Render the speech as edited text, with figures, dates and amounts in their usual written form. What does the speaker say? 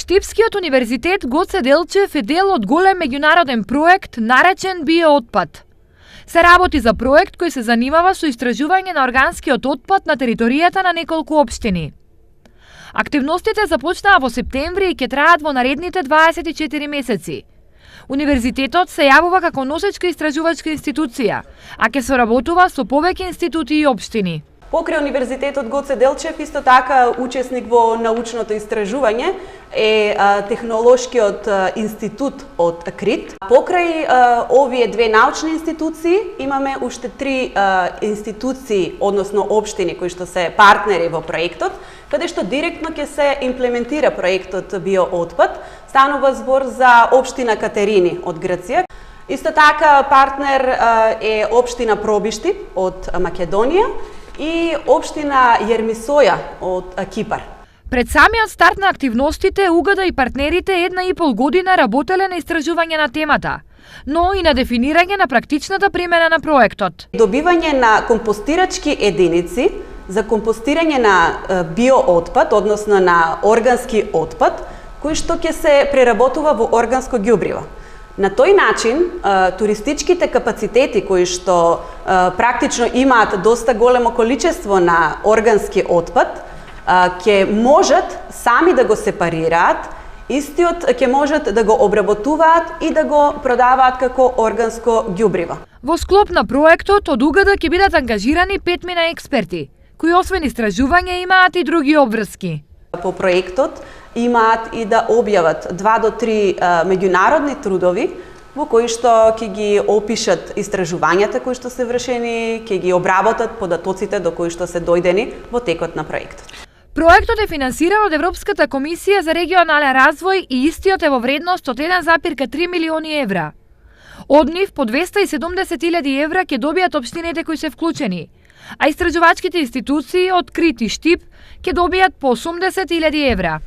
Штипскиот универзитет Гоце Делчев е дел од голем меѓународен проект наречен Биоотпад. Се работи за проект кој се занимава со истражување на органскиот отпад на територијата на неколку општини. Активностите започнаа во септември и ќе траат во наредните 24 месеци. Универзитетот се јавува како носечка истражувачка институција, а ќе соработува со повеќе институти и општини. Покрај Универзитетот Гоце Делчев, исто така учесник во научното истражување е Технолошкиот институт од КРИТ. Покрај овие две научни институции имаме уште три институции, односно општини кои што се партнери во проектот, каде што директно ќе се имплементира проектот Биоотпад. Станува збор за општина Катерини од Грција. Исто така партнер е општина Пробишти од Македонија и општина Јермисоја од Кипар. Пред самиот старт на активностите, УГД и партнерите 1,5 година работеле на истражување на темата, но и на дефинирање на практичната примена на проектот. Добивање на компостирачки единици за компостирање на биоотпад, односно на органски отпад, кој што ќе се преработува во органско ѓубриво. На тој начин, туристичките капацитети кои што практично имаат доста големо количество на органски отпад, ќе можат сами да го сепарираат, истиот ќе можат да го обработуваат и да го продаваат како органско ѓубриво. Во склоп на проектот од УГД ќе бидат ангажирани 5 експерти, кои освен истражување имаат и други обврски. По проектот имаат и да објават 2 до 3 меѓународни трудови во кои што ќе ги опишат истражувањата кои што се вршени, ќе ги обработат податоците до кои што се дојдени во текот на проектот. Проектот е финансиран од Европската комисија за регионален развој и истиот е во вредност од 1,3 милиони евра. Од нив по 270.000 евра ќе добијат општините кои се вклучени, а истражувачките институции од КРИТ и Штип ќе добијат по 80.000 евра.